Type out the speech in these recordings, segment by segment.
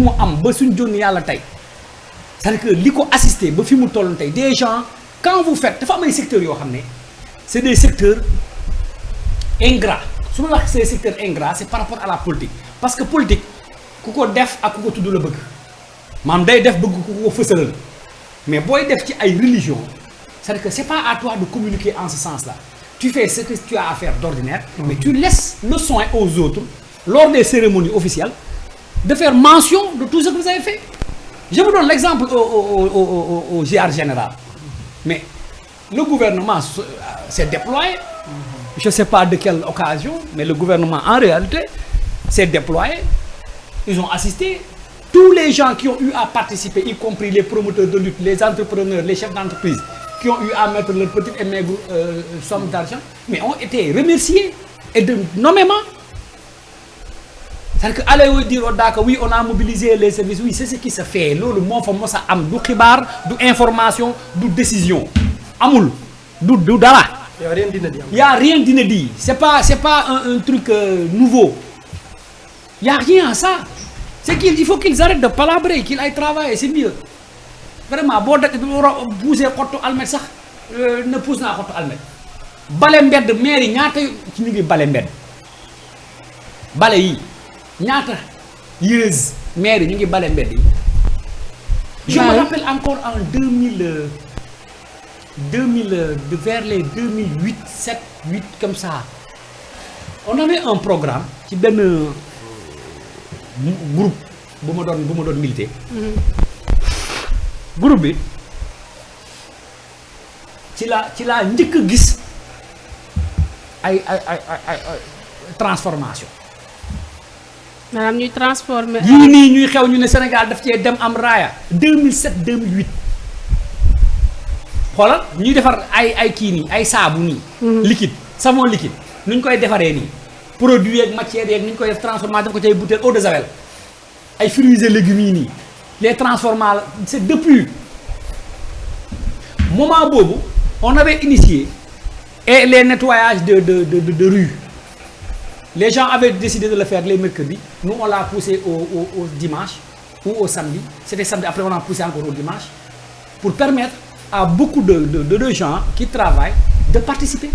mu am ba suñ jonne yàlla tey c'est-à-dire que li ko assisté ba fi mu toll tey des gens quand vous faites dafa am ay secteurs yoo xam ne c'est des secteurs ingrats su ma wax c'est des secteurs ingrats c'est par rapport à la politique parce que politique ku ko def ak ku ko tudd la bëgg maanaam day def bëgg ku ko fësalal mais booy def ci ay religion c'est-à-dire que c'est pas à toi de communiquer en ce sens-là tu fais ce que tu as à faire d'ordinaire mais tu laisses le soin aux autres lors des cérémonies officielles de faire mention de tout ce que vous avez fait. Je vous donne l'exemple au GR général. Mais le gouvernement s'est déployé, je ne sais pas de quelle occasion, mais le gouvernement en réalité s'est déployé. Ils ont assisté. Tous les gens qui ont eu à participer, y compris les promoteurs de lutte, les entrepreneurs, les chefs d'entreprise, qui ont eu à mettre leur petite et maigre somme d'argent, mais ont été remerciés et de nommément. C'est-à-dire que allez dire au DACA oui on a mobilisé les services oui c'est ce qui se fait loolu moo fa mos a am du xibaar du information du décision amul du dara. y a rien d'inédit. Y a rien d'inédit c'est pas un truc nouveau. Y a rien à ça c'est qu'il faut qu'ils arrêtent de palabrer qu'ils aillent travailler c'est mieux vraiment boo poussé xottu almet sax ne pousse naa xottu almet bale mbedd maire yi ñaata ci ñu ngi bale mbedd bale yi. ñaata years maire ñu ngi bale mbedd yi. je me rappelle encore en 2000 vers les 2008 7 8 comme ça on avait un programme ci benn groupe bu ma doon militer. groupe bi ci la njëkk a gis ay transformation. maanaam ñuy transformer. yii nii ñuy xew ñu ne Sénégal daf cee dem am raaya 2007 2008 xoolal ñuy defar ay kii nii ay saabu nii. liquide savon liquide nu ñu koy defaree nii produit yeeg matière yeeg nu ñu koy def transformation def ko ci ay bouteille eau de javel ay fruits et légumes yi nii les transformants c'est depuis moment boobu on avait initié et les nettoyages de rue. Les gens avaient décidé de le faire les mercredis. Nous, on l'a poussé au dimanche ou au samedi. C'était samedi, après on a poussé encore au dimanche pour permettre à beaucoup de gens qui travaillent de participer.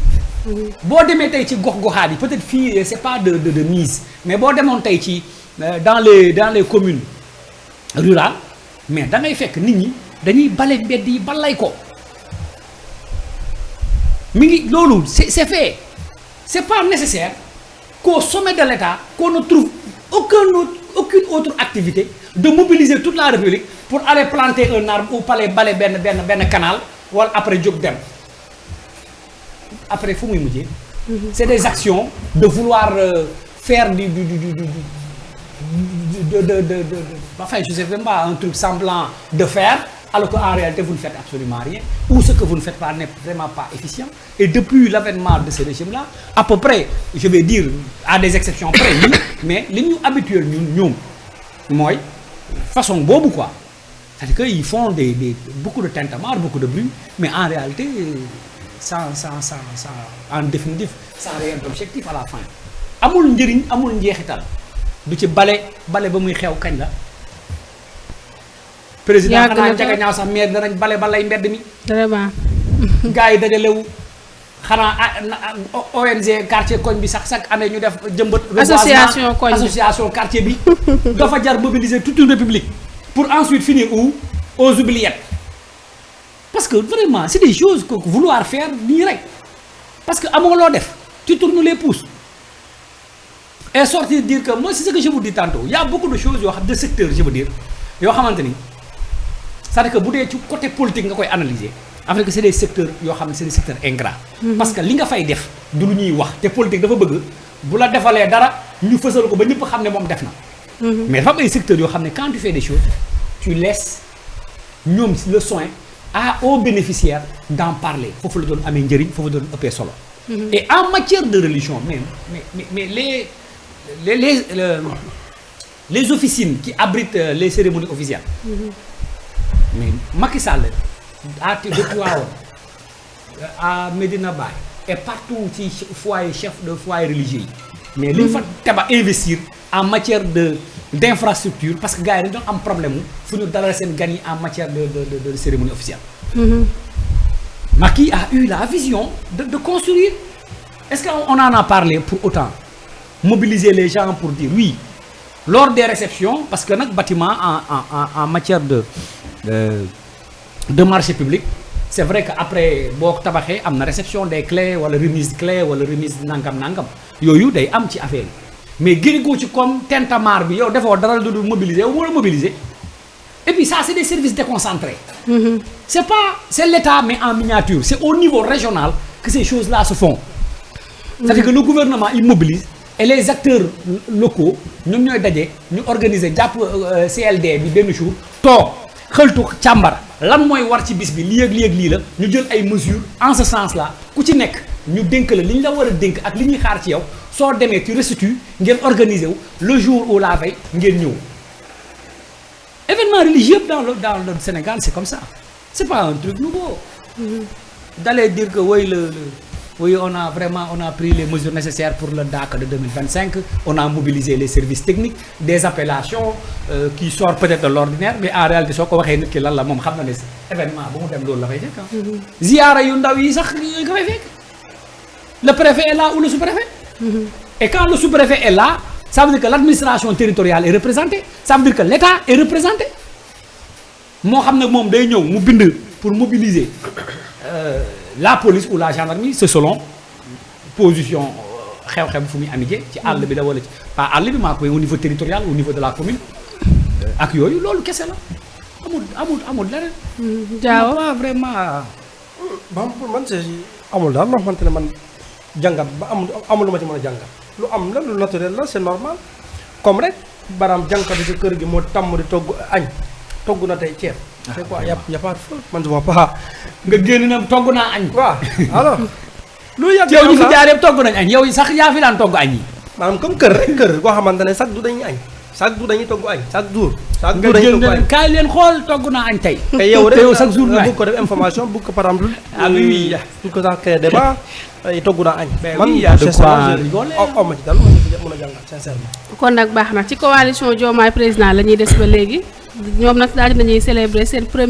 Boo demee tey ci gox-goxaat yi peut-être fii c'est pas de mise mais boo demoon tey ci dans les communes rurales mais da ngay fekk nit ñi dañuy bale mbedd yi balay ko mi ngi loolu c'est fait c'est pas nécessaire qu'au sommet de l'État qu'on ne trouve aucune autre activité de mobiliser toute la République pour aller planter un arbre ou aller bale benn canal wala après jóg dem après fu muy mujjee. C'est des actions de vouloir faire enfin je sais même pas un truc semblant de faire alors qu'en réalité vous ne faites absolument rien ou ce que vous ne faites pas n'est vraiment pas efficient et depuis l'avènement de ce régime-là à peu près je vais dire à des exceptions près mais li ñu habituel ñoom mooy façon boobu quoi c'est-à-dire que ils font beaucoup de tintamarre beaucoup de bruit mais en réalité sans en définitive sans réel objectif à la fin amul njëriñ amul njeexital du ci bale ba muy xew kañ la président xanaa njaga ñaaw sax maire danañ bale balay mbedd mi vraiment gars yi dajalewu xanaa ONG quartier koñ bi sax chaque année ñu def jëmbat association koñ association quartier bi dafa jar mobiliser toute une république pour ensuite finir où aux oubliettes parce que vraiment c'est des choses que vouloir faire nii rek parce que amoo loo def tu tournes les pouces et sortir dire que moi c'est ce que je vous dis tantôt il y a beaucoup de choses yoo xam de secteur je veux dire yoo xamante ni c'est-à-dire que bu dee ci côté politique nga koy analyser en fait que c'est des secteurs yoo xam ne c'est des secteurs ingrats parce que li nga fay def du lu ñuy wax te politique dafa bëgg bu la defalee dara ñu fësal ko ba ñëpp xam ne moom def na mais dafa am ay secteurs yoo xam ne quand tu fais des choses tu laisses ñoom le soin aux bénéficiaires d'en parler foofu la doon amee njëriñ foofu la doon ëppee solo et en matière de religion mais les officines qui abritent les cérémonies officielles mais Macky Sall à Tivaouane à Medina Baye et partout ci foyer chef de foyer religieux yi mais li ñu fa teba investir en matière d'infrastructure parce que gars yi dañu doon am problème mu fu ñu dalal seen gan yi en matière de cérémonie officielle. Macky a eu la vision de construire. Est-ce qu'on en a parlé pour autant mobiliser les gens pour dire oui lors des réceptions parce que nag bâtiment en matière de marché public c'est vrai que après boo ko tabaxee am na réception des clés wala remise clé wala remise nangam yooyu day am ci affaire yi mais gën ko ci comme tentamar bi yow defoo dara du mobiliser yow wala mobiliser et puis ça c'est des services déconcentrés. C'est l'État mais en miniature c'est au niveau régional que ces choses-là se font. C'est-à-dire que le gouvernement il mobilise et les acteurs locaux ñoom ñooy daje ñu organiser jàpp CLD bi benn jour toog xëltu càmbar lan mooy war ci bis bi lii ak lii la ñu jël ay mesures en ce sens-là ku ci nekk ñu dénk la li ñu la war a dénk ak li ñuy xaar ci yow soo demee tu restitues ngeen organiser wu le jour ou la veille ngeen ñëw. Événement religieux dans le Sénégal c'est comme ça c'est pas un truc nouveau. D'aller dire que oui, on a pris les mesures nécessaires pour le DAC de 2025, on a mobilisé les services techniques, des appellations qui sortent peut-être de l'ordinaire, mais en réalité, ce qu'on va dire, c'est que l'événement, le préfet est là ou le sous-préfet. Et quand le sous-préfet est là, ça veut dire que l'administration territoriale est représentée, ça veut dire que l'État est représenté. Moi, je pour mobiliser la police ou la gendarmerie c'est selon position xew-xew fu muy amee ci àll bi la wala ci pas àll bi maa koy au niveau territorial au niveau de la commune ak yooyu loolu kese la amul leneen. Diaw pas vraiment. ba pour man c'est amul daal loo xamante ne man jàngat ba amul lu ma ci mën a jàngat lu am la lu naturel la c'est normal comme rek baraam jànkatu ci kër gi moo tàmm di togg añ togg na tey ceeb. c'est quoi y a pas de faute man je vois pas. nga génn na togg naa añ. waaw alors. lu yàgg yow ñu fi jaar yëpp togg nañ añ yow sax yaa fi daan togg añ yi. maanaam comme kër rek kër goo xamante ne chaque jour dañuy añ chaque jour dañuy togg añ chaque jour. chaque jour dañuy togg añ nga kaay leen xool togg naa añ tey. te yow rek chaque jour nga bëgg ko def information bëgg ko par exemple. ah oui pour que ça crée débat togg naa añ. man y a de quoi rigoler ma ci daal mën a jàngal sincèrement. kon nag baax na ci coalition Diomaye président la ñuy des ba léegi ñoom nag daal dinañuy célébrer seen première